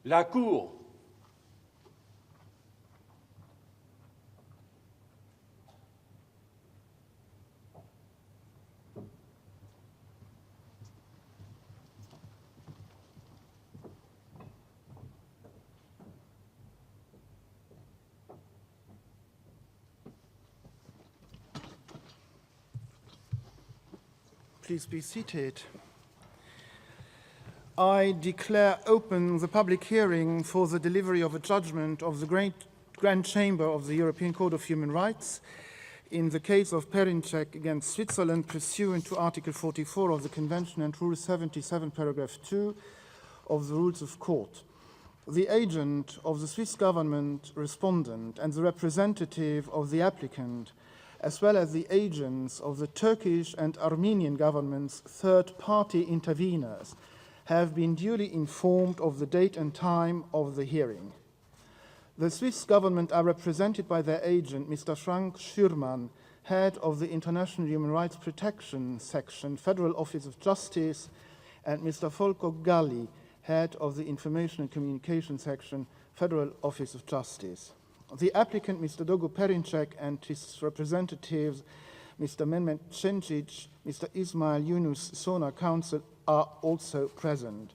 La Cour. Please be seated. I declare open the public hearing for the delivery of a judgment of the Grand Chamber of the European Court of Human Rights in the case of Perinçek against Switzerland pursuant to Article 44 of the Convention and Rule 77, paragraph 2 of the Rules of Court. The agent of the Swiss government respondent and the representative of the applicant, as well as the agents of the Turkish and Armenian governments' third-party interveners, have been duly informed of the date and time of the hearing. The Swiss government are represented by their agent, Mr. Frank Schürmann, head of the International Human Rights Protection Section, Federal Office of Justice, and Mr. Volker Galli, head of the Information and Communication Section, Federal Office of Justice. The applicant, Mr. Dogo Perinçek, and his representatives, Mr. Mehmet Cencic, Mr. Ismail Yunus, Sona Council, are also present.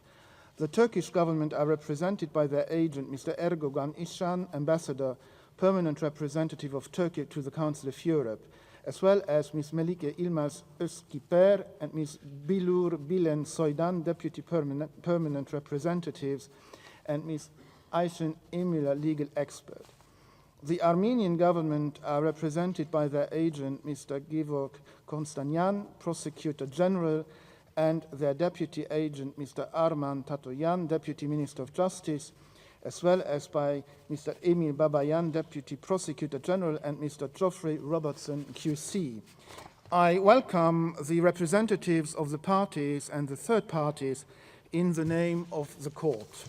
The Turkish government are represented by their agent, Mr. Erdogan İşcan, ambassador, permanent representative of Turkey to the Council of Europe, as well as Ms. Melike Ilmaz Özkiper and Ms. Bilur Bilen Soydan, deputy permanent representatives, and Ms. Ayşen Emila, legal expert. The Armenian government are represented by their agent, Mr. Gevorg Konstanyan, Prosecutor General, and their deputy agent, Mr. Arman Tatoyan, Deputy Minister of Justice, as well as by Mr. Emil Babayan, Deputy Prosecutor General, and Mr. Geoffrey Robertson, QC. I welcome the representatives of the parties and the third parties in the name of the court.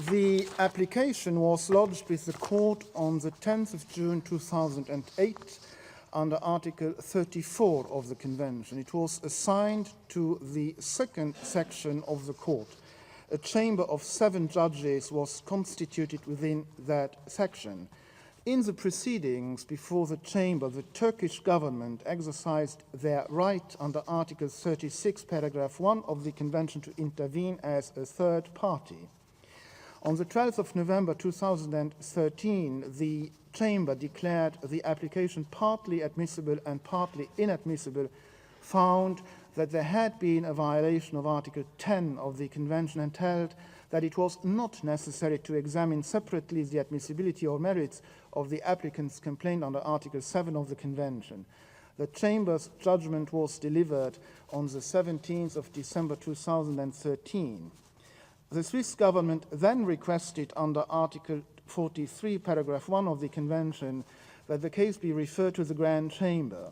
The application was lodged with the court on the 10th of June 2008 under Article 34 of the Convention. It was assigned to the second section of the court. A chamber of 7 judges was constituted within that section. In the proceedings before the chamber, the Turkish government exercised their right under Article 36, paragraph 1 of the Convention to intervene as a third party. On the 12th of November 2013, the Chamber declared the application partly admissible and partly inadmissible, found that there had been a violation of Article 10 of the Convention, and held that it was not necessary to examine separately the admissibility or merits of the applicant's complaint under Article 7 of the Convention. The Chamber's judgment was delivered on the 17th of December 2013. The Swiss government then requested under Article 43, paragraph 1 of the Convention that the case be referred to the Grand Chamber.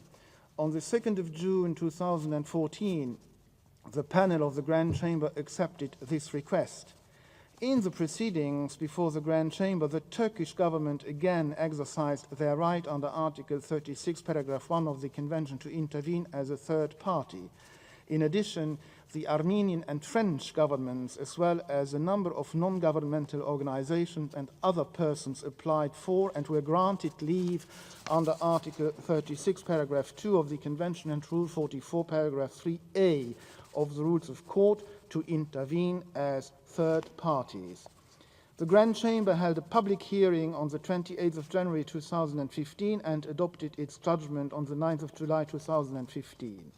On the 2nd of June 2014, the panel of the Grand Chamber accepted this request. In the proceedings before the Grand Chamber, the Turkish government again exercised their right under Article 36, paragraph 1 of the Convention to intervene as a third party. In addition, the Armenian and French governments, as well as a number of non-governmental organizations and other persons, applied for and were granted leave under Article 36, paragraph 2 of the Convention and Rule 44, paragraph 3a of the Rules of Court to intervene as third parties. The Grand Chamber held a public hearing on the 28th of January 2015 and adopted its judgment on the 9th of July 2015.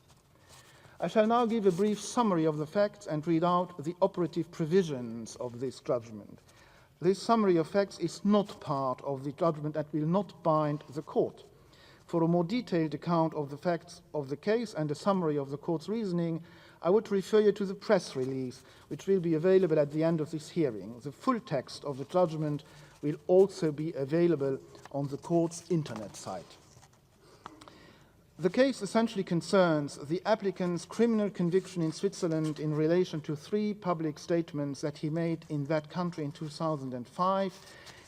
I shall now give a brief summary of the facts and read out the operative provisions of this judgment. This summary of facts is not part of the judgment and will not bind the court. For a more detailed account of the facts of the case and a summary of the court's reasoning, I would refer you to the press release, which will be available at the end of this hearing. The full text of the judgment will also be available on the court's internet site. The case essentially concerns the applicant's criminal conviction in Switzerland in relation to 3 public statements that he made in that country in 2005,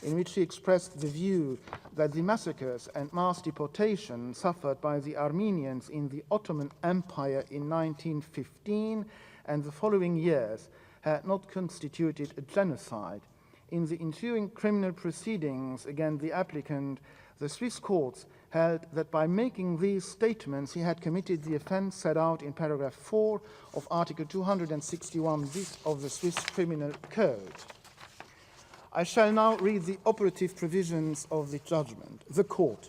in which he expressed the view that the massacres and mass deportation suffered by the Armenians in the Ottoman Empire in 1915 and the following years had not constituted a genocide. In the ensuing criminal proceedings against the applicant, the Swiss courts held that by making these statements he had committed the offence set out in paragraph 4 of Article 261 of the Swiss Criminal Code. I shall now read the operative provisions of the judgment. The court,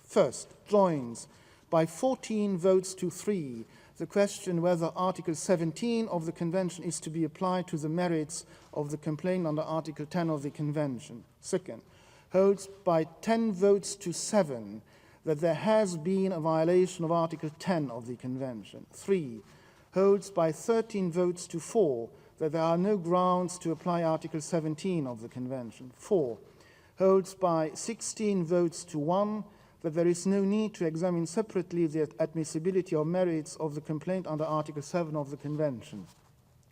first, joins by 14 votes to 3 the question whether Article 17 of the Convention is to be applied to the merits of the complaint under Article 10 of the Convention. Second, holds by 10 votes to 7 that there has been a violation of Article 10 of the Convention. 3, holds by 13 votes to 4 that there are no grounds to apply Article 17 of the Convention. 4, holds by 16 votes to 1 that there is no need to examine separately the admissibility or merits of the complaint under Article 7 of the Convention.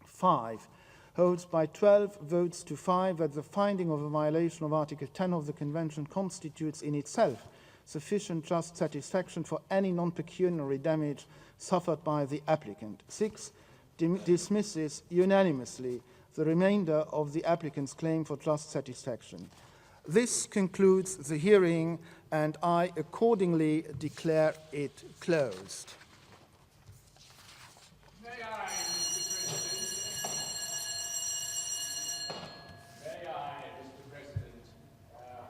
5, holds by 12 votes to 5 that the finding of a violation of Article 10 of the Convention constitutes in itself sufficient just satisfaction for any non-pecuniary damage suffered by the applicant. 6, dismisses unanimously the remainder of the applicant's claim for just satisfaction. This concludes the hearing, and I accordingly declare it closed. May I, Mr. President,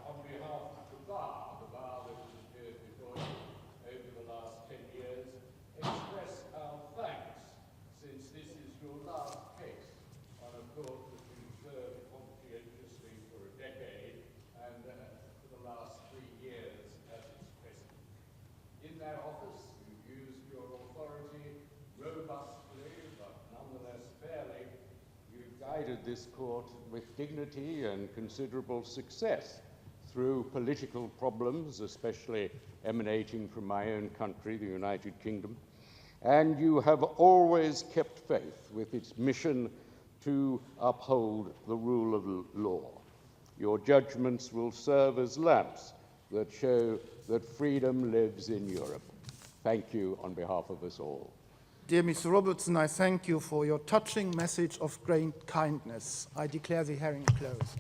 on behalf of the bar that has appeared before you over the last 10 years, express our thanks, since this is your last case on a court that you've served conscientiously for a decade and for the last 3 years as its president. In that office, you've used your authority robustly, but nonetheless fairly. You've guided this court with dignity and considerable success through political problems, especially emanating from my own country, the United Kingdom, and you have always kept faith with its mission to uphold the rule of law. Your judgments will serve as lamps that show that freedom lives in Europe. Thank you on behalf of us all. Dear Mr. Robertson, I thank you for your touching message of great kindness. I declare the hearing closed.